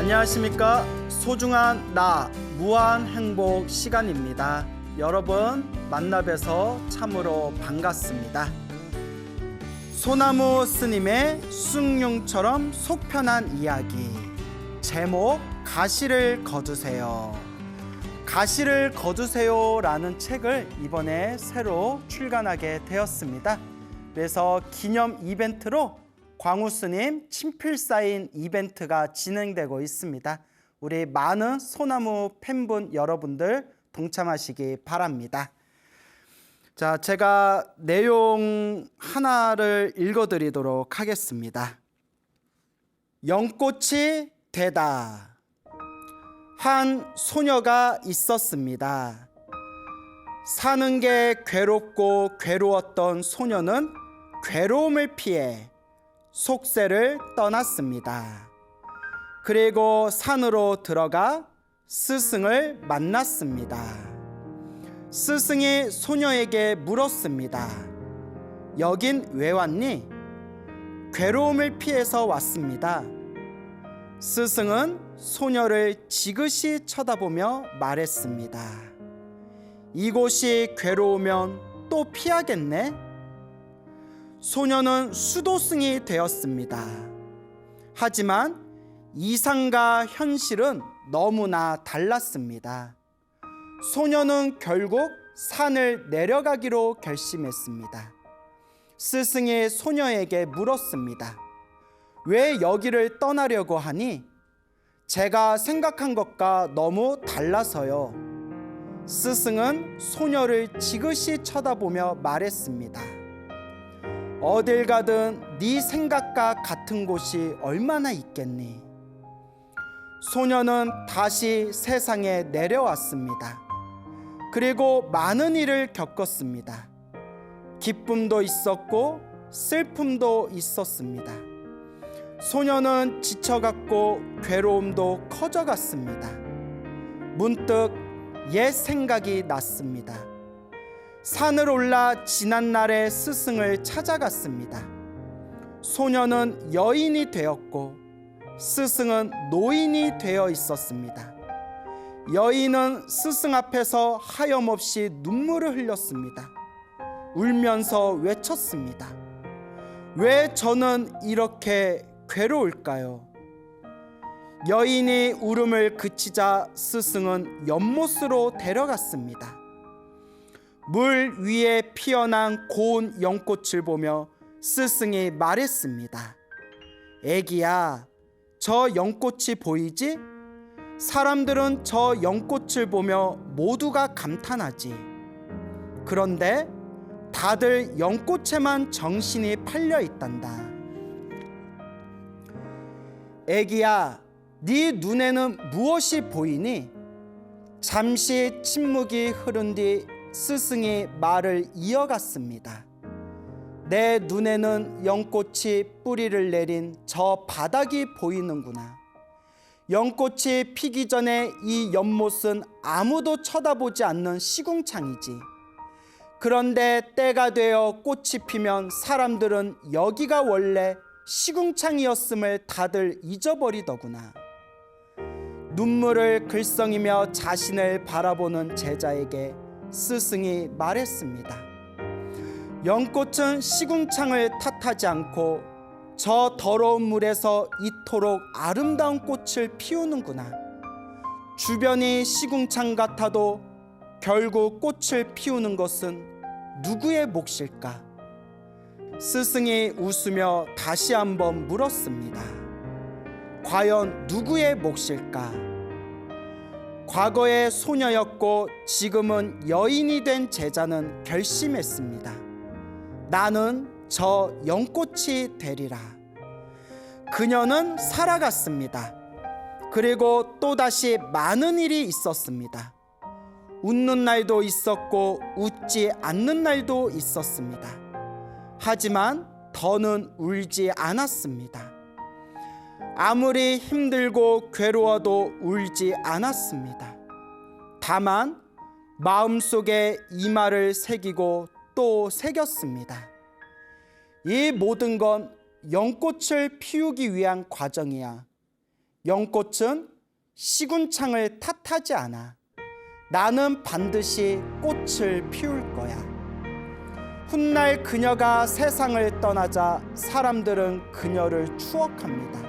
안녕하십니까. 소중한 나 무한 행복 시간입니다. 여러분 만나 뵈서 참으로 반갑습니다. 소나무 스님의 숭늉처럼 속 편한 이야기, 제목 가시를 거두세요. 가시를 거두세요 라는 책을 이번에 새로 출간하게 되었습니다. 그래서 기념 이벤트로 광우 스님 친필 사인 이벤트가 진행되고 있습니다. 우리 많은 소나무 팬분 여러분들 동참하시기 바랍니다. 자, 제가 내용 하나를 읽어드리도록 하겠습니다. 연꽃이 되다. 한 소녀가 있었습니다. 사는 게 괴롭고 괴로웠던 소녀는 괴로움을 피해 속세를 떠났습니다. 그리고 산으로 들어가 스승을 만났습니다. 스승이 소녀에게 물었습니다. 여긴 왜 왔니? 괴로움을 피해서 왔습니다. 스승은 소녀를 지그시 쳐다보며 말했습니다. 이곳이 괴로우면 또 피하겠네? 소녀는 수도승이 되었습니다. 하지만 이상과 현실은 너무나 달랐습니다. 소녀는 결국 산을 내려가기로 결심했습니다. 스승이 소녀에게 물었습니다. 왜 여기를 떠나려고 하니? 제가 생각한 것과 너무 달라서요. 스승은 소녀를 지그시 쳐다보며 말했습니다. 어딜 가든 네 생각과 같은 곳이 얼마나 있겠니? 소녀는 다시 세상에 내려왔습니다. 그리고 많은 일을 겪었습니다. 기쁨도 있었고 슬픔도 있었습니다. 소녀는 지쳐갔고 괴로움도 커져갔습니다. 문득 옛 생각이 났습니다. 산을 올라 지난날의 스승을 찾아갔습니다. 소녀는 여인이 되었고 스승은 노인이 되어 있었습니다. 여인은 스승 앞에서 하염없이 눈물을 흘렸습니다. 울면서 외쳤습니다. 왜 저는 이렇게 괴로울까요? 여인이 울음을 그치자 스승은 연못으로 데려갔습니다. 물 위에 피어난 고운 연꽃을 보며 스승이 말했습니다. 애기야, 저 연꽃이 보이지? 사람들은 저 연꽃을 보며 모두가 감탄하지. 그런데 다들 연꽃에만 정신이 팔려 있단다. 애기야, 네 눈에는 무엇이 보이니? 잠시 침묵이 흐른 뒤 스승이 말을 이어갔습니다. 내 눈에는 연꽃이 뿌리를 내린 저 바닥이 보이는구나. 연꽃이 피기 전에 이 연못은 아무도 쳐다보지 않는 시궁창이지. 그런데 때가 되어 꽃이 피면 사람들은 여기가 원래 시궁창이었음을 다들 잊어버리더구나. 눈물을 글썽이며 자신을 바라보는 제자에게 스승이 말했습니다. 연꽃은 시궁창을 탓하지 않고 저 더러운 물에서 이토록 아름다운 꽃을 피우는구나. 주변이 시궁창 같아도 결국 꽃을 피우는 것은 누구의 몫일까? 스승이 웃으며 다시 한번 물었습니다. 과연 누구의 몫일까? 과거의 소녀였고 지금은 여인이 된 제자는 결심했습니다. 나는 저 연꽃이 되리라. 그녀는 살아갔습니다. 그리고 또다시 많은 일이 있었습니다. 웃는 날도 있었고 웃지 않는 날도 있었습니다. 하지만 더는 울지 않았습니다. 아무리 힘들고 괴로워도 울지 않았습니다. 다만 마음속에 이 말을 새기고 또 새겼습니다. 이 모든 건 연꽃을 피우기 위한 과정이야. 연꽃은 시궁창을 탓하지 않아. 나는 반드시 꽃을 피울 거야. 훗날 그녀가 세상을 떠나자 사람들은 그녀를 추억합니다.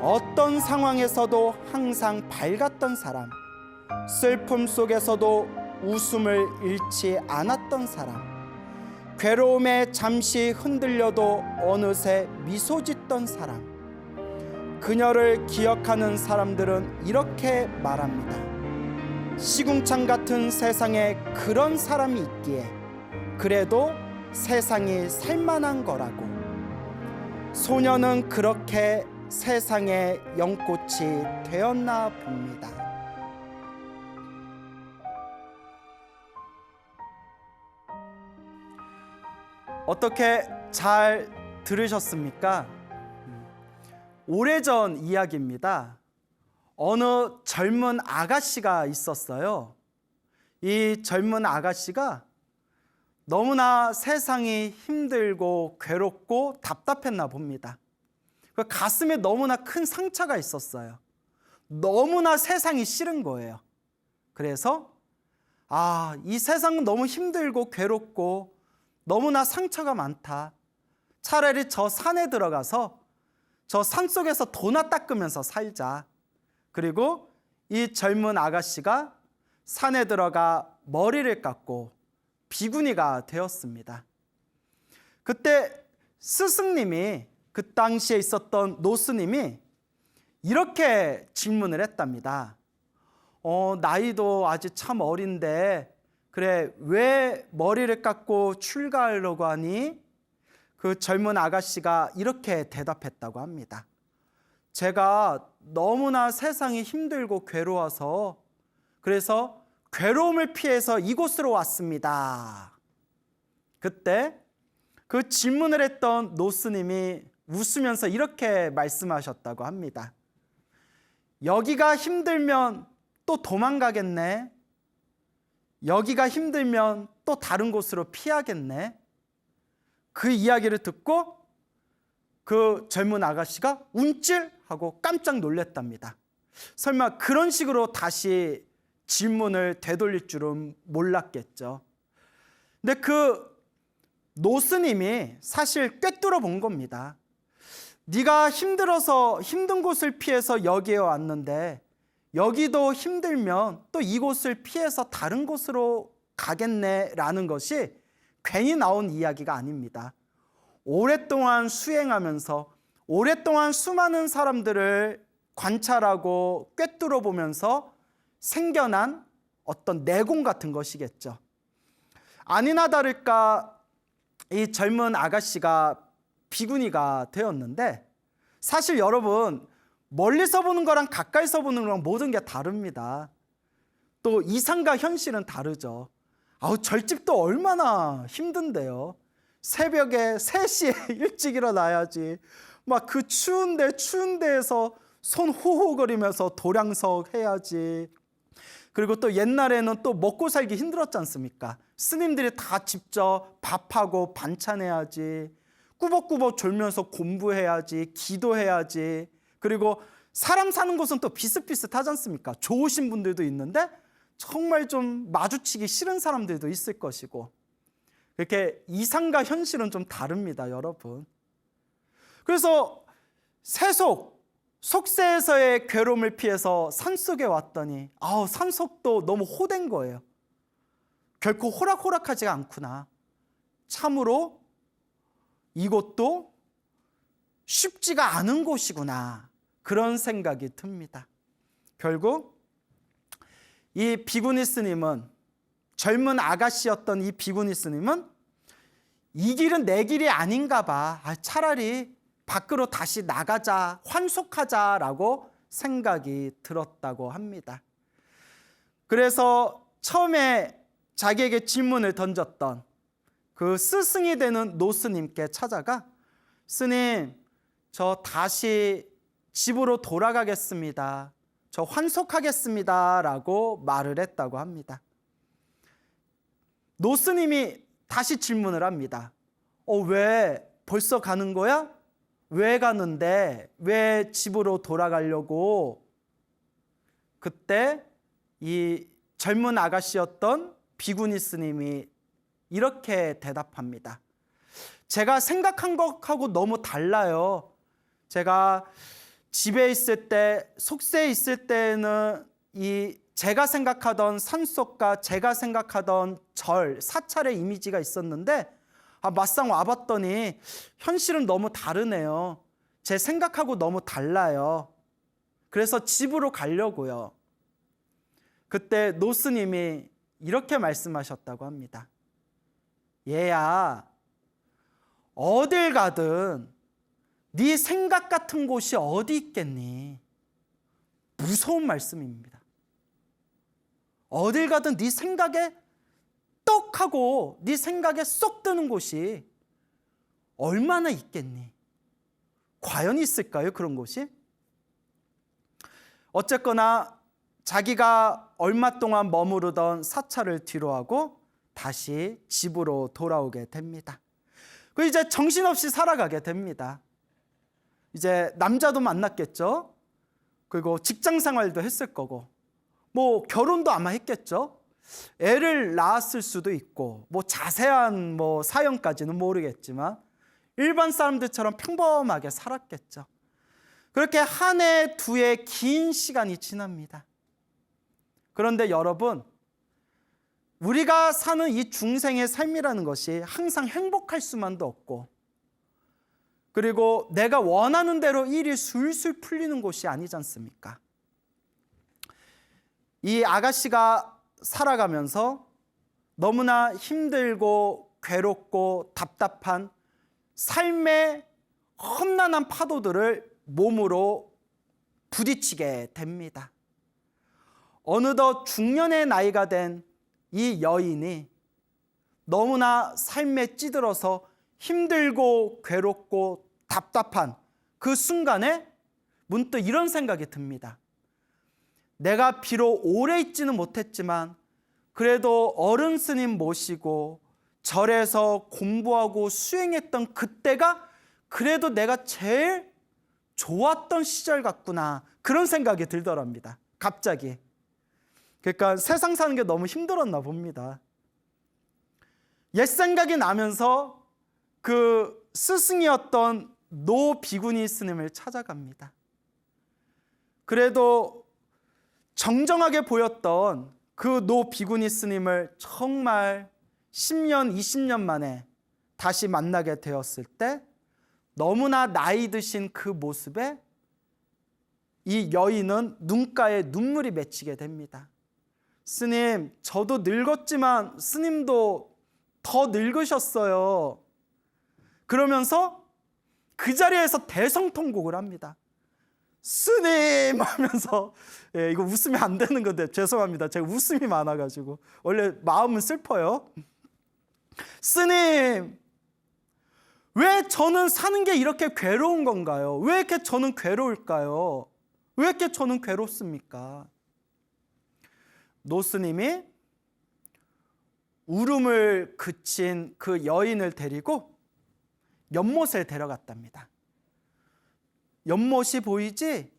어떤 상황에서도 항상 밝았던 사람, 슬픔 속에서도 웃음을 잃지 않았던 사람, 괴로움에 잠시 흔들려도 어느새 미소 짓던 사람, 그녀를 기억하는 사람들은 이렇게 말합니다. 시궁창 같은 세상에 그런 사람이 있기에 그래도 세상이 살만한 거라고. 소녀는 그렇게 세상의 연꽃이 되었나 봅니다. 어떻게 잘 들으셨습니까? 오래전 이야기입니다. 어느 젊은 아가씨가 있었어요. 이 젊은 아가씨가 너무나 세상이 힘들고 괴롭고 답답했나 봅니다. 그 가슴에 너무나 큰 상처가 있었어요. 너무나 세상이 싫은 거예요. 그래서 이 세상은 너무 힘들고 괴롭고 너무나 상처가 많다. 차라리 저 산에 들어가서 저 산속에서 도나 닦으면서 살자. 그리고 이 젊은 아가씨가 산에 들어가 머리를 깎고 비구니가 되었습니다. 그때 스승님이, 그 당시에 있었던 노스님이 이렇게 질문을 했답니다. 나이도 아직 참 어린데 그래 왜 머리를 깎고 출가하려고 하니? 그 젊은 아가씨가 이렇게 대답했다고 합니다. 제가 너무나 세상이 힘들고 괴로워서 그래서 괴로움을 피해서 이곳으로 왔습니다. 그때 그 질문을 했던 노스님이 웃으면서 이렇게 말씀하셨다고 합니다. 여기가 힘들면 또 도망가겠네. 여기가 힘들면 또 다른 곳으로 피하겠네. 그 이야기를 듣고 그 젊은 아가씨가 움찔하고 깜짝 놀랐답니다. 설마 그런 식으로 다시 질문을 되돌릴 줄은 몰랐겠죠. 근데 그 노스님이 사실 꿰뚫어 본 겁니다. 네가 힘들어서 힘든 곳을 피해서 여기에 왔는데 여기도 힘들면 또 이곳을 피해서 다른 곳으로 가겠네라는 것이 괜히 나온 이야기가 아닙니다. 오랫동안 수행하면서 오랫동안 수많은 사람들을 관찰하고 꿰뚫어 보면서 생겨난 어떤 내공 같은 것이겠죠. 아니나 다를까 이 젊은 아가씨가 비구니가 되었는데 사실 여러분 멀리서 보는 거랑 가까이서 보는 거랑 모든 게 다릅니다. 또 이상과 현실은 다르죠. 절집도 얼마나 힘든데요. 새벽에 3시에 일찍 일어나야지. 막 그 추운 데에서 손 호호거리면서 도량석 해야지. 그리고 또 옛날에는 또 먹고 살기 힘들었지 않습니까? 스님들이 다 직접 밥하고 반찬해야지. 꾸벅꾸벅 졸면서 공부해야지. 기도해야지. 그리고 사람 사는 곳은 또 비슷비슷하지 않습니까? 좋으신 분들도 있는데 정말 좀 마주치기 싫은 사람들도 있을 것이고, 이렇게 이상과 현실은 좀 다릅니다, 여러분. 그래서 속세에서의 괴로움을 피해서 산속에 왔더니 산속도 너무 호된 거예요. 결코 호락호락하지가 않구나. 참으로 이곳도 쉽지가 않은 곳이구나. 그런 생각이 듭니다. 결국 이 비구니 스님은, 젊은 아가씨였던 이 비구니 스님은 이 길은 내 길이 아닌가 봐. 차라리 밖으로 다시 나가자, 환속하자라고 생각이 들었다고 합니다. 그래서 처음에 자기에게 질문을 던졌던 그 스승이 되는 노스님께 찾아가 스님, 저 다시 집으로 돌아가겠습니다. 저 환속하겠습니다 라고 말을 했다고 합니다. 노스님이 다시 질문을 합니다. 왜 벌써 가는 거야? 왜 가는데? 왜 집으로 돌아가려고? 그때 이 젊은 아가씨였던 비구니 스님이 이렇게 대답합니다. 제가 생각한 것하고 너무 달라요. 제가 집에 있을 때, 속세에 있을 때는 제가 생각하던 산속과 제가 생각하던 사찰의 이미지가 있었는데 막상 와봤더니 현실은 너무 다르네요. 제 생각하고 너무 달라요. 그래서 집으로 가려고요. 그때 노스님이 이렇게 말씀하셨다고 합니다. 얘야, 어딜 가든 네 생각 같은 곳이 어디 있겠니? 무서운 말씀입니다. 어딜 가든 네 생각에 똑 하고 네 생각에 쏙 드는 곳이 얼마나 있겠니? 과연 있을까요, 그런 곳이? 어쨌거나 자기가 얼마 동안 머무르던 사찰을 뒤로하고 다시 집으로 돌아오게 됩니다. 그 이제 정신없이 살아가게 됩니다. 이제 남자도 만났겠죠. 그리고 직장 생활도 했을 거고, 뭐 결혼도 아마 했겠죠. 애를 낳았을 수도 있고, 뭐 자세한 사연까지는 모르겠지만 일반 사람들처럼 평범하게 살았겠죠. 그렇게 한 해, 두 해 긴 시간이 지납니다. 그런데 여러분, 우리가 사는 이 중생의 삶이라는 것이 항상 행복할 수만도 없고, 그리고 내가 원하는 대로 일이 술술 풀리는 곳이 아니지 않습니까? 이 아가씨가 살아가면서 너무나 힘들고 괴롭고 답답한 삶의 험난한 파도들을 몸으로 부딪히게 됩니다. 어느덧 중년의 나이가 된 이 여인이 너무나 삶에 찌들어서 힘들고 괴롭고 답답한 그 순간에 문득 이런 생각이 듭니다. 내가 비록 오래 있지는 못했지만 그래도 어른 스님 모시고 절에서 공부하고 수행했던 그때가 그래도 내가 제일 좋았던 시절 같구나, 그런 생각이 들더랍니다. 갑자기. 그러니까 세상 사는 게 너무 힘들었나 봅니다. 옛 생각이 나면서 그 스승이었던 노 비구니 스님을 찾아갑니다. 그래도 정정하게 보였던 그 노 비구니 스님을 정말 10년, 20년 만에 다시 만나게 되었을 때 너무나 나이 드신 그 모습에 이 여인은 눈가에 눈물이 맺히게 됩니다. 스님, 저도 늙었지만 스님도 더 늙으셨어요. 그러면서 그 자리에서 대성통곡을 합니다. 스님 하면서, 이거 웃으면 안 되는 건데 죄송합니다. 제가 웃음이 많아가지고 원래 마음은 슬퍼요. 스님, 왜 저는 사는 게 이렇게 괴로운 건가요? 왜 이렇게 저는 괴로울까요? 왜 이렇게 저는 괴롭습니까? 노스님이 울음을 그친 그 여인을 데리고 연못에 데려갔답니다. 연못이 보이지?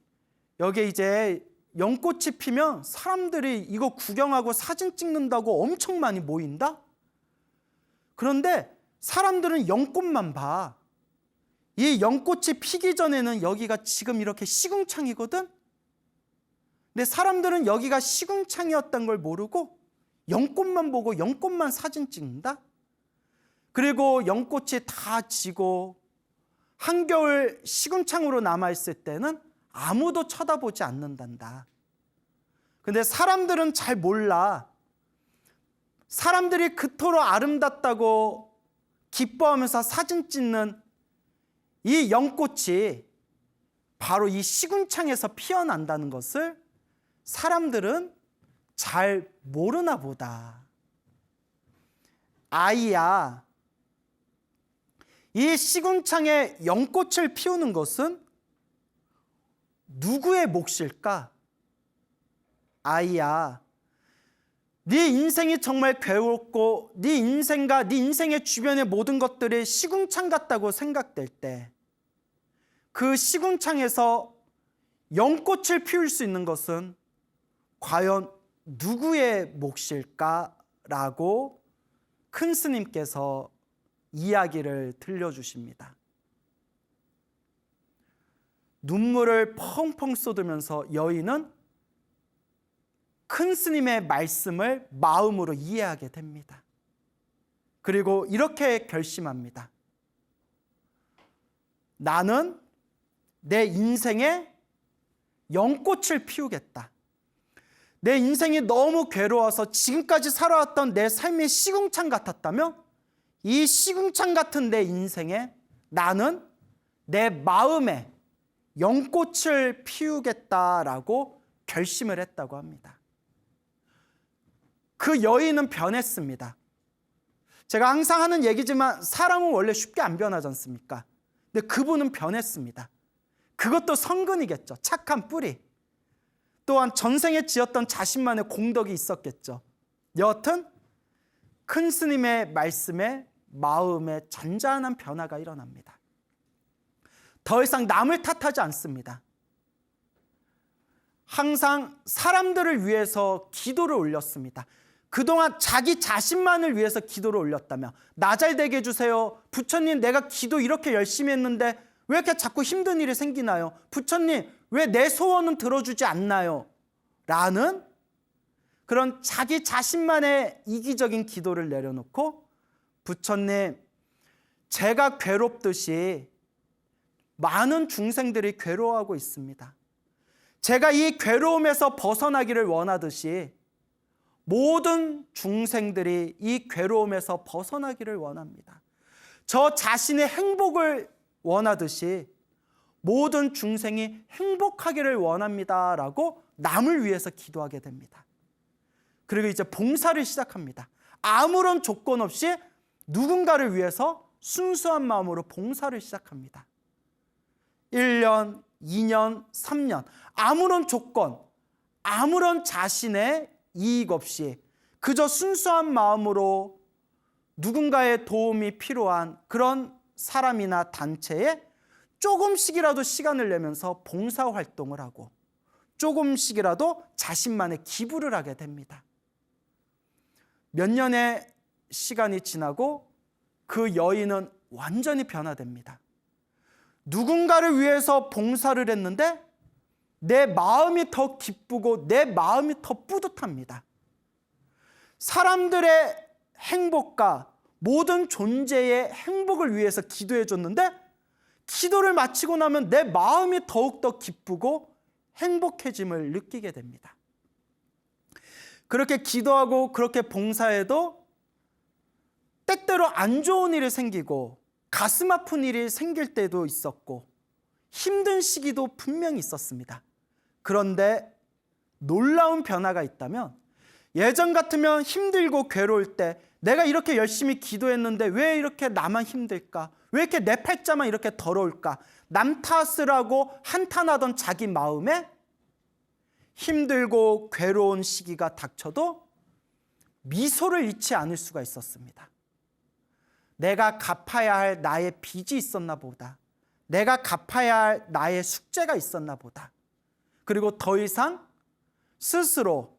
여기 이제 연꽃이 피면 사람들이 이거 구경하고 사진 찍는다고 엄청 많이 모인다? 그런데 사람들은 연꽃만 봐. 이 연꽃이 피기 전에는 여기가 지금 이렇게 시궁창이거든? 근데 사람들은 여기가 시궁창이었던 걸 모르고 연꽃만 보고 연꽃만 사진 찍는다? 그리고 연꽃이 다 지고 한겨울 시궁창으로 남아있을 때는 아무도 쳐다보지 않는단다. 근데 사람들은 잘 몰라. 사람들이 그토록 아름답다고 기뻐하면서 사진 찍는 이 연꽃이 바로 이 시궁창에서 피어난다는 것을 사람들은 잘 모르나 보다. 아이야, 이 시궁창에 연꽃을 피우는 것은 누구의 몫일까? 아이야, 네 인생이 정말 괴롭고 네 인생과 네 인생의 주변의 모든 것들이 시궁창 같다고 생각될 때 그 시궁창에서 연꽃을 피울 수 있는 것은 과연 누구의 몫일까라고 큰 스님께서 이야기를 들려주십니다. 눈물을 펑펑 쏟으면서 여인은 큰 스님의 말씀을 마음으로 이해하게 됩니다. 그리고 이렇게 결심합니다. 나는 내 인생에 연꽃을 피우겠다. 내 인생이 너무 괴로워서 지금까지 살아왔던 내 삶이 시궁창 같았다면 이 시궁창 같은 내 인생에 나는 내 마음에 연꽃을 피우겠다라고 결심을 했다고 합니다. 그 여인은 변했습니다. 제가 항상 하는 얘기지만 사람은 원래 쉽게 안 변하지 않습니까? 근데 그분은 변했습니다. 그것도 성근이겠죠. 착한 뿌리. 또한 전생에 지었던 자신만의 공덕이 있었겠죠. 여하튼 큰 스님의 말씀에 마음에 잔잔한 변화가 일어납니다. 더 이상 남을 탓하지 않습니다. 항상 사람들을 위해서 기도를 올렸습니다. 그동안 자기 자신만을 위해서 기도를 올렸다며 나 잘 되게 해주세요. 부처님 내가 기도 이렇게 열심히 했는데 왜 이렇게 자꾸 힘든 일이 생기나요? 부처님 왜 내 소원은 들어주지 않나요? 라는 그런 자기 자신만의 이기적인 기도를 내려놓고 부처님 제가 괴롭듯이 많은 중생들이 괴로워하고 있습니다. 제가 이 괴로움에서 벗어나기를 원하듯이 모든 중생들이 이 괴로움에서 벗어나기를 원합니다. 저 자신의 행복을 원하듯이 모든 중생이 행복하기를 원합니다 라고 남을 위해서 기도하게 됩니다. 그리고 이제 봉사를 시작합니다. 아무런 조건 없이 누군가를 위해서 순수한 마음으로 봉사를 시작합니다. 1년, 2년, 3년 아무런 조건, 아무런 자신의 이익 없이 그저 순수한 마음으로 누군가의 도움이 필요한 그런 사람이나 단체에 조금씩이라도 시간을 내면서 봉사활동을 하고 조금씩이라도 자신만의 기부를 하게 됩니다. 몇 년의 시간이 지나고 그 여인은 완전히 변화됩니다. 누군가를 위해서 봉사를 했는데 내 마음이 더 기쁘고 내 마음이 더 뿌듯합니다. 사람들의 행복과 모든 존재의 행복을 위해서 기도해 줬는데 기도를 마치고 나면 내 마음이 더욱더 기쁘고 행복해짐을 느끼게 됩니다. 그렇게 기도하고 그렇게 봉사해도 때때로 안 좋은 일이 생기고 가슴 아픈 일이 생길 때도 있었고 힘든 시기도 분명히 있었습니다. 그런데 놀라운 변화가 있다면 예전 같으면 힘들고 괴로울 때 내가 이렇게 열심히 기도했는데 왜 이렇게 나만 힘들까? 왜 이렇게 내 팔자만 이렇게 더러울까? 남 탓을 하고 한탄하던 자기 마음에 힘들고 괴로운 시기가 닥쳐도 미소를 잃지 않을 수가 있었습니다. 내가 갚아야 할 나의 빚이 있었나 보다. 내가 갚아야 할 나의 숙제가 있었나 보다. 그리고 더 이상 스스로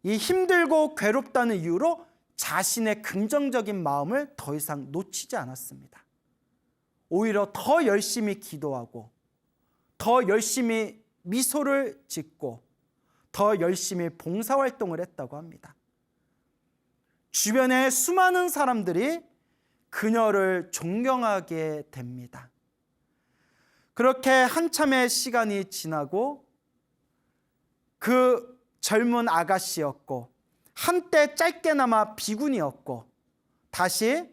이 힘들고 괴롭다는 이유로 자신의 긍정적인 마음을 더 이상 놓치지 않았습니다. 오히려 더 열심히 기도하고 더 열심히 미소를 짓고 더 열심히 봉사활동을 했다고 합니다. 주변에 수많은 사람들이 그녀를 존경하게 됩니다. 그렇게 한참의 시간이 지나고 그 젊은 아가씨였고 한때 짧게나마 비군이었고 다시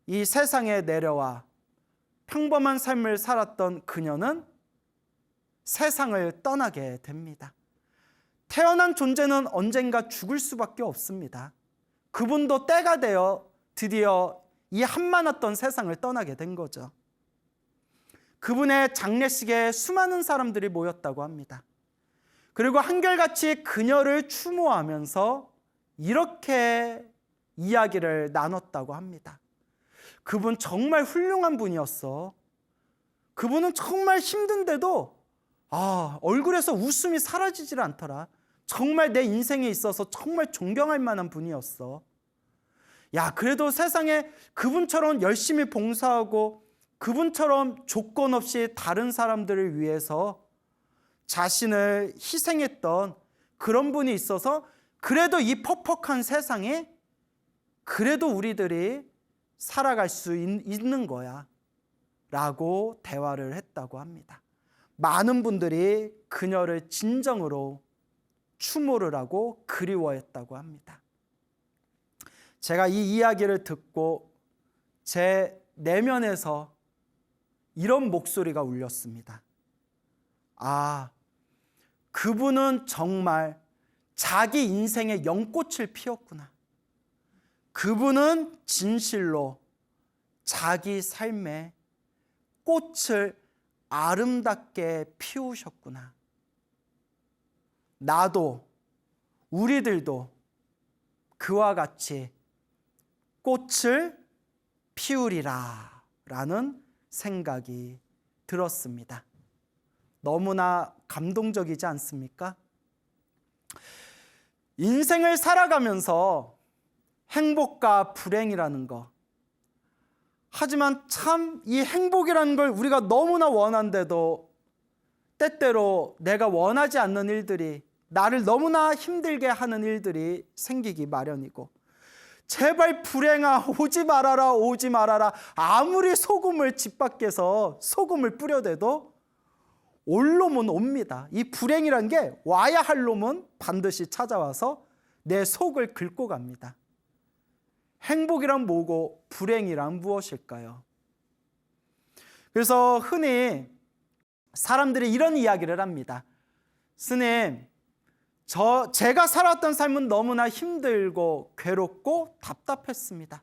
이 세상에 내려와 평범한 삶을 살았던 그녀는 세상을 떠나게 됩니다. 태어난 존재는 언젠가 죽을 수밖에 없습니다. 그분도 때가 되어 드디어 이 한만했던 세상을 떠나게 된 거죠. 그분의 장례식에 수많은 사람들이 모였다고 합니다. 그리고 한결같이 그녀를 추모하면서 이렇게 이야기를 나눴다고 합니다. 그분 정말 훌륭한 분이었어. 그분은 정말 힘든데도 얼굴에서 웃음이 사라지질 않더라. 정말 내 인생에 있어서 정말 존경할 만한 분이었어. 야, 그래도 세상에 그분처럼 열심히 봉사하고 그분처럼 조건 없이 다른 사람들을 위해서 자신을 희생했던 그런 분이 있어서 그래도 이 퍽퍽한 세상에 그래도 우리들이 살아갈 수 있는 거야 라고 대화를 했다고 합니다. 많은 분들이 그녀를 진정으로 추모를 하고 그리워했다고 합니다. 제가 이 이야기를 듣고 제 내면에서 이런 목소리가 울렸습니다. 그분은 정말 자기 인생의 연꽃을 피웠구나. 그분은 진실로 자기 삶의 꽃을 아름답게 피우셨구나. 나도, 우리들도 그와 같이 꽃을 피우리라 라는 생각이 들었습니다. 너무나 감동적이지 않습니까? 인생을 살아가면서 행복과 불행이라는 거, 하지만 참 이 행복이라는 걸 우리가 너무나 원한데도 때때로 내가 원하지 않는 일들이, 나를 너무나 힘들게 하는 일들이 생기기 마련이고, 제발 불행아 오지 말아라 오지 말아라, 아무리 소금을 집 밖에서 소금을 뿌려대도 올 놈은 옵니다. 이 불행이란 게 와야 할 놈은 반드시 찾아와서 내 속을 긁고 갑니다. 행복이란 뭐고 불행이란 무엇일까요? 그래서 흔히 사람들이 이런 이야기를 합니다. 스님, 제가 살았던 삶은 너무나 힘들고 괴롭고 답답했습니다.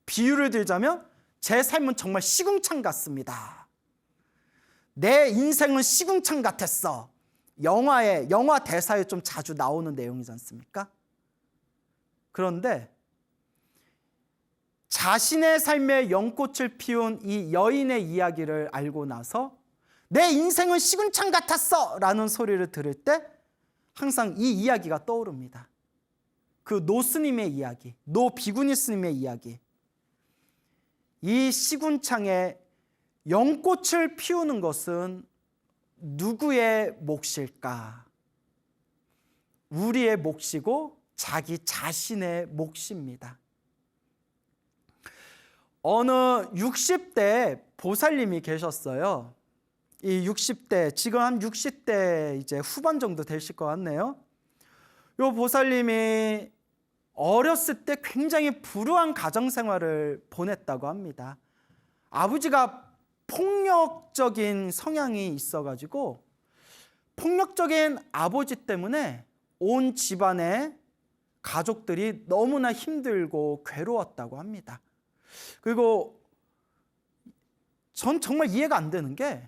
비유를 들자면 제 삶은 정말 시궁창 같습니다. 내 인생은 시궁창 같았어. 영화 대사에 좀 자주 나오는 내용이지 않습니까? 그런데 자신의 삶의 연꽃을 피운 이 여인의 이야기를 알고 나서 내 인생은 시궁창 같았어 라는 소리를 들을 때 항상 이 이야기가 떠오릅니다. 그 노스님의 이야기, 노비구니 스님의 이야기. 이 시궁창에 연꽃을 피우는 것은 누구의 몫일까? 우리의 몫이고 자기 자신의 몫입니다. 어느 60대 보살님이 계셨어요. 이 60대, 지금 한 60대 이제 후반 정도 되실 것 같네요. 이 보살님이 어렸을 때 굉장히 불우한 가정생활을 보냈다고 합니다. 아버지가 폭력적인 성향이 있어가지고 폭력적인 아버지 때문에 온 집안의 가족들이 너무나 힘들고 괴로웠다고 합니다. 그리고 전 정말 이해가 안 되는 게,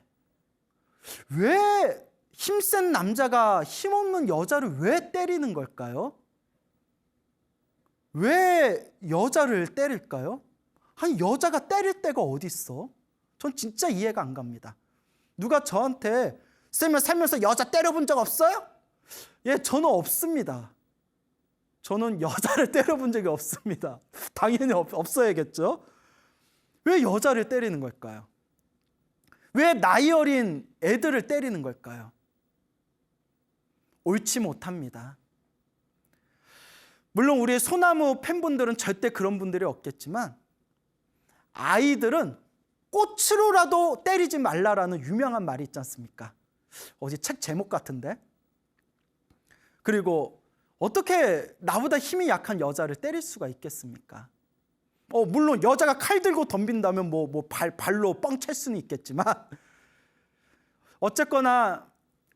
왜 힘센 남자가 힘없는 여자를 왜 때리는 걸까요? 왜 여자를 때릴까요? 아니, 여자가 때릴 데가 어디 있어? 전 진짜 이해가 안 갑니다. 누가 저한테 쌤은 살면서 여자 때려본 적 없어요? 예, 저는 없습니다. 저는 여자를 때려본 적이 없습니다. 당연히 없어야겠죠. 왜 여자를 때리는 걸까요? 왜 나이 어린 애들을 때리는 걸까요? 옳지 못합니다. 물론 우리 소나무 팬분들은 절대 그런 분들이 없겠지만, 아이들은 꽃으로라도 때리지 말라라는 유명한 말이 있지 않습니까? 어디 책 제목 같은데? 그리고 어떻게 나보다 힘이 약한 여자를 때릴 수가 있겠습니까? 물론 여자가 칼 들고 덤빈다면 발로 뻥 찰 수는 있겠지만, 어쨌거나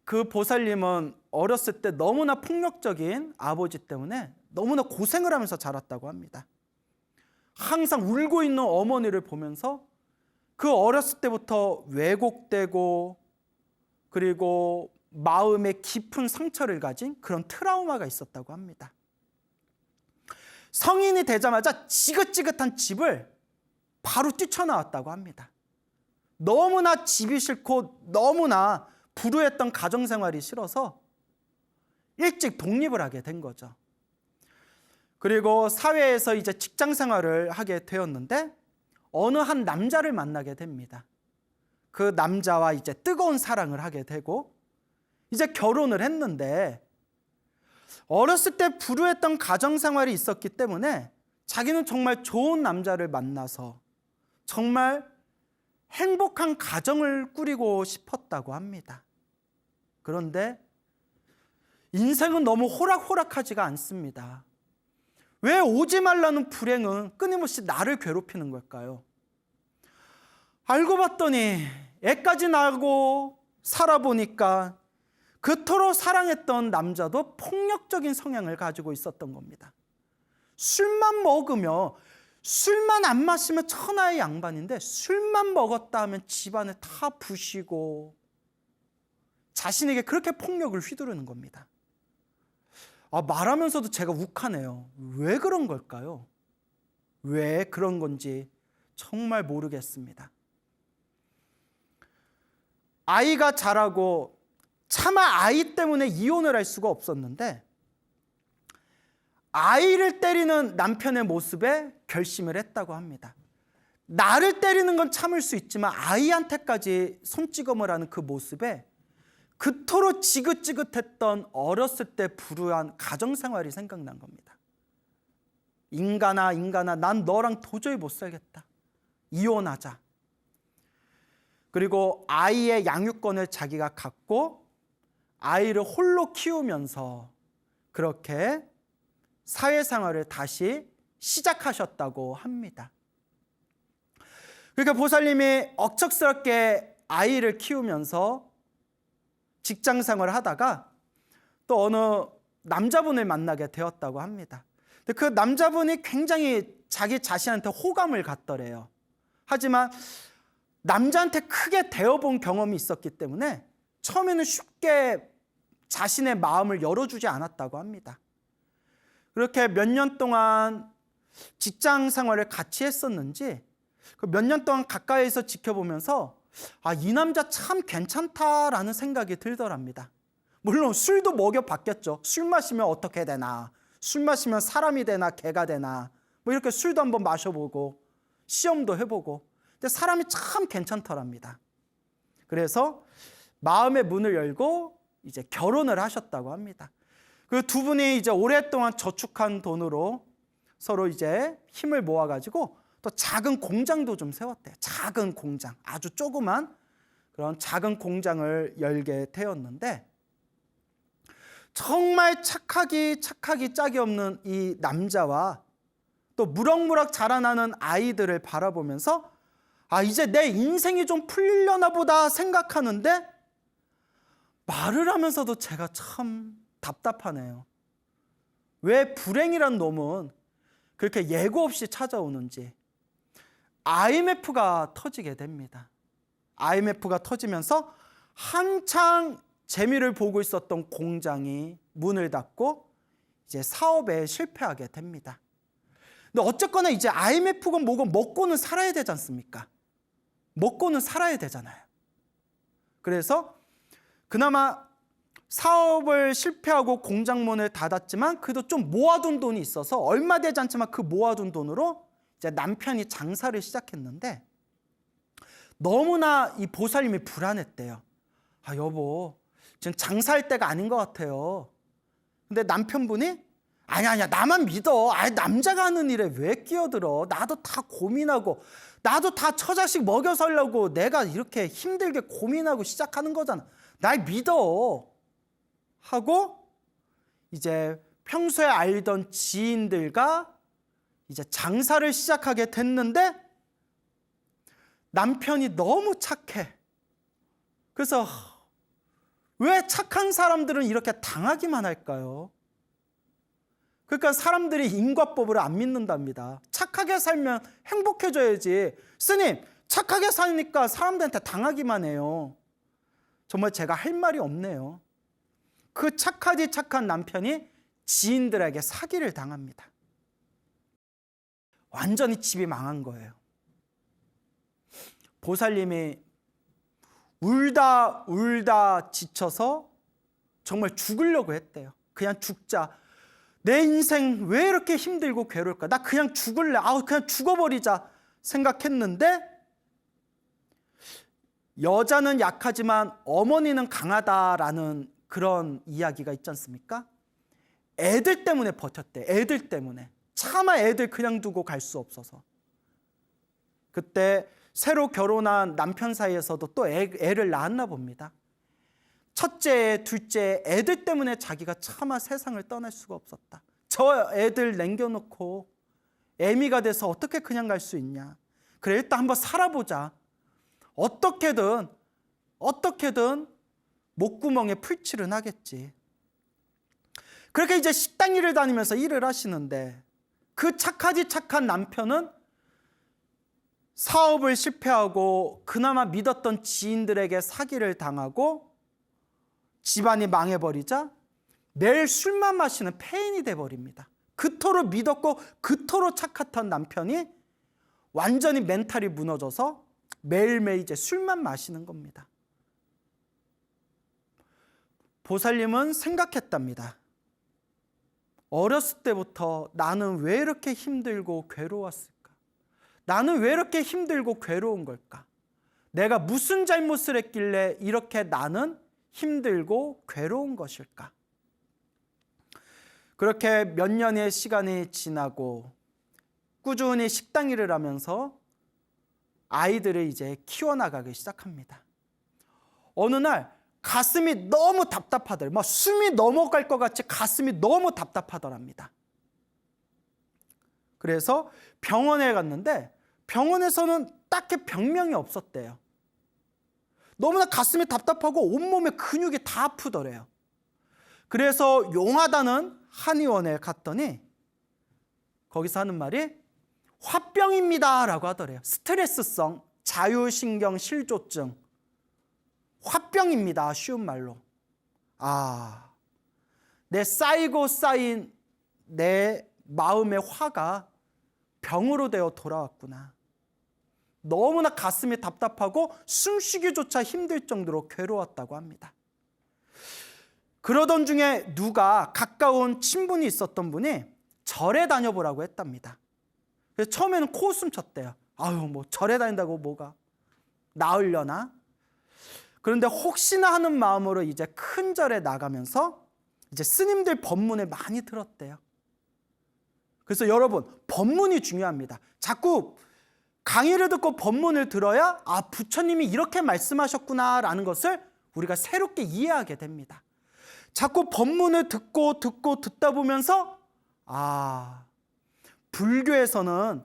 그 보살님은 어렸을 때 너무나 폭력적인 아버지 때문에 너무나 고생을 하면서 자랐다고 합니다. 항상 울고 있는 어머니를 보면서 그 어렸을 때부터 왜곡되고, 그리고 마음에 깊은 상처를 가진 그런 트라우마가 있었다고 합니다. 성인이 되자마자 지긋지긋한 집을 바로 뛰쳐나왔다고 합니다. 너무나 집이 싫고 너무나 불우했던 가정생활이 싫어서 일찍 독립을 하게 된 거죠. 그리고 사회에서 이제 직장 생활을 하게 되었는데 어느 한 남자를 만나게 됩니다. 그 남자와 이제 뜨거운 사랑을 하게 되고 이제 결혼을 했는데 어렸을 때 불우했던 가정 생활이 있었기 때문에 자기는 정말 좋은 남자를 만나서 정말 행복한 가정을 꾸리고 싶었다고 합니다. 그런데 인생은 너무 호락호락하지가 않습니다. 왜 오지 말라는 불행은 끊임없이 나를 괴롭히는 걸까요? 알고 봤더니 애까지 낳고 살아보니까 그토록 사랑했던 남자도 폭력적인 성향을 가지고 있었던 겁니다. 술만 먹으며 술만 안 마시면 천하의 양반인데 술만 먹었다 하면 집안을 다 부시고 자신에게 그렇게 폭력을 휘두르는 겁니다. 말하면서도 제가 욱하네요. 왜 그런 걸까요? 왜 그런 건지 정말 모르겠습니다. 아이가 자라고 차마 아이 때문에 이혼을 할 수가 없었는데 아이를 때리는 남편의 모습에 결심을 했다고 합니다. 나를 때리는 건 참을 수 있지만 아이한테까지 손찌검을 하는 그 모습에 그토록 지긋지긋했던 어렸을 때 불우한 가정생활이 생각난 겁니다. 인간아 난 너랑 도저히 못 살겠다. 이혼하자. 그리고 아이의 양육권을 자기가 갖고 아이를 홀로 키우면서 그렇게 사회생활을 다시 시작하셨다고 합니다. 그러니까 보살님이 억척스럽게 아이를 키우면서 직장 생활을 하다가 또 어느 남자분을 만나게 되었다고 합니다. 근데 그 남자분이 굉장히 자기 자신한테 호감을 갖더래요. 하지만 남자한테 크게 대어본 경험이 있었기 때문에 처음에는 쉽게 자신의 마음을 열어주지 않았다고 합니다. 그렇게 몇 년 동안 직장 생활을 같이 했었는지 몇 년 동안 가까이에서 지켜보면서 이 남자 참 괜찮다라는 생각이 들더랍니다. 물론 술도 먹여봤겠죠. 술 마시면 어떻게 되나, 술 마시면 사람이 되나 개가 되나, 뭐 이렇게 술도 한번 마셔보고 시험도 해보고. 근데 사람이 참 괜찮더랍니다. 그래서 마음의 문을 열고 이제 결혼을 하셨다고 합니다. 그 두 분이 이제 오랫동안 저축한 돈으로 서로 이제 힘을 모아가지고 또 작은 공장도 좀 세웠대요. 작은 공장, 아주 조그만 그런 작은 공장을 열게 되었는데 정말 착하기 짝이 없는 이 남자와 또 무럭무럭 자라나는 아이들을 바라보면서 이제 내 인생이 좀 풀리려나 보다 생각하는데 말을 하면서도 제가 참 답답하네요. 왜 불행이란 놈은 그렇게 예고 없이 찾아오는지. IMF가 터지게 됩니다. IMF가 터지면서 한창 재미를 보고 있었던 공장이 문을 닫고 이제 사업에 실패하게 됩니다. 근데 어쨌거나 이제 IMF건 뭐건 먹고는 살아야 되지 않습니까? 먹고는 살아야 되잖아요. 그래서 그나마 사업을 실패하고 공장 문을 닫았지만 그래도 좀 모아둔 돈이 있어서 얼마 되지 않지만 그 모아둔 돈으로 이제 남편이 장사를 시작했는데 너무나 이 보살님이 불안했대요. 여보, 지금 장사할 때가 아닌 것 같아요. 근데 남편분이 아니야 나만 믿어. 남자가 하는 일에 왜 끼어들어. 나도 다 고민하고 나도 다 처자식 먹여 살려고 내가 이렇게 힘들게 고민하고 시작하는 거잖아. 날 믿어. 하고 이제 평소에 알던 지인들과 이제 장사를 시작하게 됐는데 남편이 너무 착해. 그래서 왜 착한 사람들은 이렇게 당하기만 할까요? 그러니까 사람들이 인과법을 안 믿는답니다. 착하게 살면 행복해져야지. 스님, 착하게 사니까 사람들한테 당하기만 해요. 정말 제가 할 말이 없네요. 그 착하디 착한 남편이 지인들에게 사기를 당합니다. 완전히 집이 망한 거예요. 보살님이 울다 울다 지쳐서 정말 죽으려고 했대요. 그냥 죽자. 내 인생 왜 이렇게 힘들고 괴로울까? 나 그냥 죽을래. 그냥 죽어버리자 생각했는데, 여자는 약하지만 어머니는 강하다라는 그런 이야기가 있지 않습니까? 애들 때문에 버텼대. 애들 때문에. 차마 애들 그냥 두고 갈 수 없어서. 그때 새로 결혼한 남편 사이에서도 또 애를 낳았나 봅니다. 첫째, 둘째 애들 때문에 자기가 차마 세상을 떠날 수가 없었다. 저 애들 남겨놓고 애미가 돼서 어떻게 그냥 갈 수 있냐. 그래, 일단 한번 살아보자. 어떻게든 목구멍에 풀칠은 하겠지. 그렇게 이제 식당 일을 다니면서 일을 하시는데, 그 착한 남편은 사업을 실패하고 그나마 믿었던 지인들에게 사기를 당하고 집안이 망해버리자 매일 술만 마시는 폐인이 돼버립니다. 그토록 믿었고 그토록 착했던 남편이 완전히 멘탈이 무너져서 매일매일 이제 술만 마시는 겁니다. 보살님은 생각했답니다. 어렸을 때부터 나는 왜 이렇게 힘들고 괴로웠을까? 나는 왜 이렇게 힘들고 괴로운 걸까? 내가 무슨 잘못을 했길래 이렇게 나는 힘들고 괴로운 것일까? 그렇게 몇 년의 시간이 지나고 꾸준히 식당 일을 하면서 아이들을 이제 키워나가기 시작합니다. 어느 날 가슴이 너무 답답하더래요. 막 숨이 넘어갈 것 같이 가슴이 너무 답답하더랍니다. 그래서 병원에 갔는데 병원에서는 딱히 병명이 없었대요. 너무나 가슴이 답답하고 온몸에 근육이 다 아프더래요. 그래서 용하다는 한의원에 갔더니 거기서 하는 말이 화병입니다 라고 하더래요. 스트레스성 자율신경실조증, 화병입니다. 쉬운 말로. 내 쌓이고 쌓인 내 마음의 화가 병으로 되어 돌아왔구나. 너무나 가슴이 답답하고 숨쉬기조차 힘들 정도로 괴로웠다고 합니다. 그러던 중에 누가 가까운 친분이 있었던 분이 절에 다녀보라고 했답니다. 그래서 처음에는 코웃음 쳤대요. 뭐 절에 다닌다고 뭐가 나으려나? 그런데 혹시나 하는 마음으로 이제 큰 절에 나가면서 이제 스님들 법문을 많이 들었대요. 그래서 여러분, 법문이 중요합니다. 자꾸 강의를 듣고 법문을 들어야 부처님이 이렇게 말씀하셨구나라는 것을 우리가 새롭게 이해하게 됩니다. 자꾸 법문을 듣다 보면서 불교에서는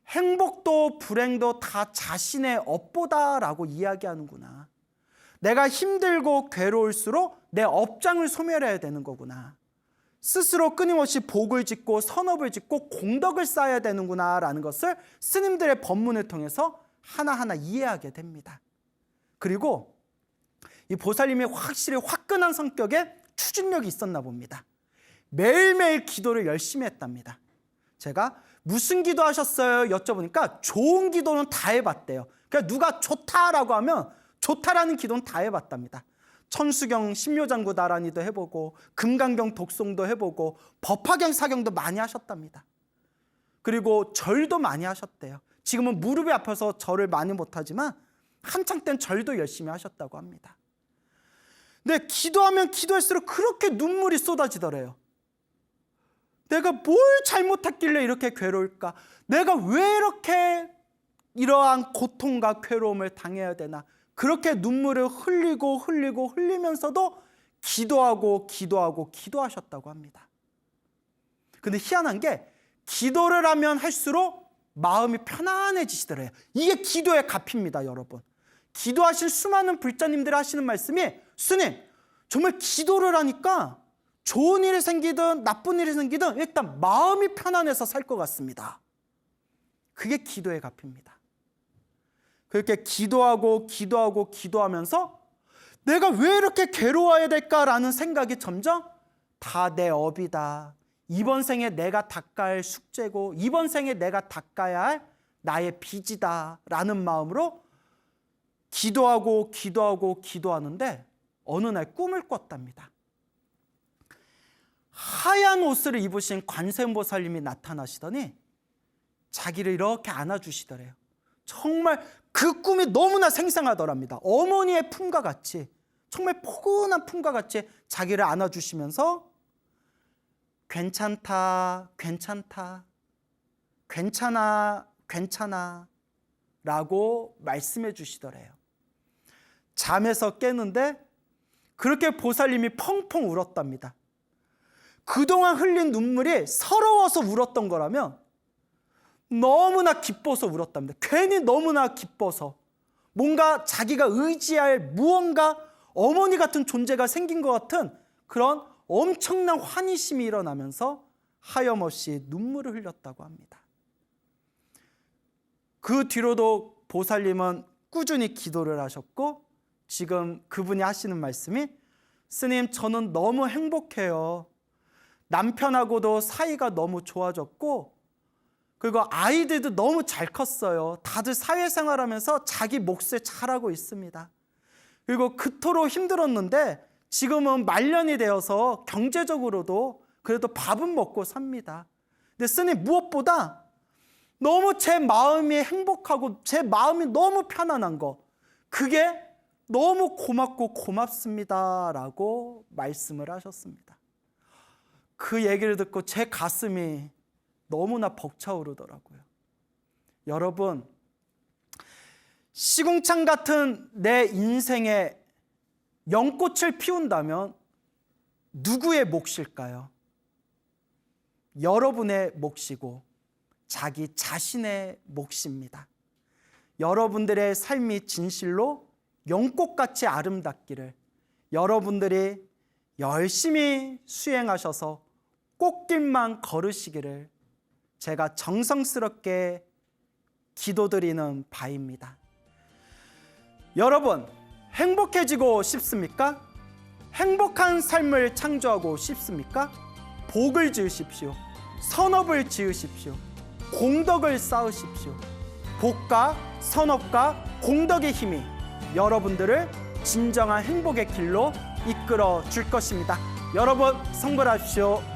행복도 불행도 다 자신의 업보다라고 이야기하는구나. 내가 힘들고 괴로울수록 내 업장을 소멸해야 되는 거구나. 스스로 끊임없이 복을 짓고 선업을 짓고 공덕을 쌓아야 되는구나라는 것을 스님들의 법문을 통해서 하나하나 이해하게 됩니다. 그리고 이 보살님이 확실히 화끈한 성격에 추진력이 있었나 봅니다. 매일매일 기도를 열심히 했답니다. 제가 무슨 기도 하셨어요? 여쭤보니까 좋은 기도는 다 해봤대요. 그러니까 누가 좋다라고 하면 좋다라는 기도는 다 해봤답니다. 천수경 신묘장구 나란히도 해보고 금강경 독송도 해보고 법화경 사경도 많이 하셨답니다. 그리고 절도 많이 하셨대요. 지금은 무릎이 아파서 절을 많이 못하지만 한창 땐 절도 열심히 하셨다고 합니다. 근데 기도하면 기도할수록 그렇게 눈물이 쏟아지더래요. 내가 뭘 잘못했길래 이렇게 괴로울까? 내가 왜 이렇게 이러한 고통과 괴로움을 당해야 되나? 그렇게 눈물을 흘리면서도 기도하셨다고 합니다. 근데 희한한 게 기도를 하면 할수록 마음이 편안해지시더래요. 이게 기도의 값입니다, 여러분. 기도하신 수많은 불자님들이 하시는 말씀이, 스님, 정말 기도를 하니까 좋은 일이 생기든 나쁜 일이 생기든 일단 마음이 편안해서 살 것 같습니다. 그게 기도의 값입니다. 그렇게 기도하면서 내가 왜 이렇게 괴로워야 될까라는 생각이 점점 다 내 업이다. 이번 생에 내가 닦아야 할 숙제고 이번 생에 내가 닦아야 할 나의 빚이다 라는 마음으로 기도하는데 어느 날 꿈을 꿨답니다. 하얀 옷을 입으신 관세음보살님이 나타나시더니 자기를 이렇게 안아주시더래요. 정말 그 꿈이 너무나 생생하더랍니다. 어머니의 품과 같이, 정말 포근한 품과 같이 자기를 안아주시면서 괜찮다, 괜찮다, 괜찮아, 괜찮아 라고 말씀해 주시더래요. 잠에서 깨는데 그렇게 보살님이 펑펑 울었답니다. 그동안 흘린 눈물이 서러워서 울었던 거라면 너무나 기뻐서 울었답니다. 괜히 너무나 기뻐서 뭔가 자기가 의지할 무언가 어머니 같은 존재가 생긴 것 같은 그런 엄청난 환희심이 일어나면서 하염없이 눈물을 흘렸다고 합니다. 그 뒤로도 보살님은 꾸준히 기도를 하셨고 지금 그분이 하시는 말씀이 스님, 저는 너무 행복해요. 남편하고도 사이가 너무 좋아졌고 그리고 아이들도 너무 잘 컸어요. 다들 사회생활하면서 자기 몫을 잘하고 있습니다. 그리고 그토록 힘들었는데 지금은 말년이 되어서 경제적으로도 그래도 밥은 먹고 삽니다. 근데 스님, 무엇보다 너무 제 마음이 행복하고 제 마음이 너무 편안한 거, 그게 너무 고맙고 고맙습니다 라고 말씀을 하셨습니다. 그 얘기를 듣고 제 가슴이 너무나 벅차오르더라고요. 여러분, 시궁창 같은 내 인생에 연꽃을 피운다면 누구의 몫일까요? 여러분의 몫이고 자기 자신의 몫입니다. 여러분들의 삶이 진실로 연꽃같이 아름답기를 여러분들이 열심히 수행하셔서 꽃길만 걸으시기를 제가 정성스럽게 기도드리는 바입니다. 여러분, 행복해지고 싶습니까? 행복한 삶을 창조하고 싶습니까? 복을 지으십시오. 선업을 지으십시오. 공덕을 쌓으십시오. 복과 선업과 공덕의 힘이 여러분들을 진정한 행복의 길로 이끌어 줄 것입니다. 여러분, 성불하십시오.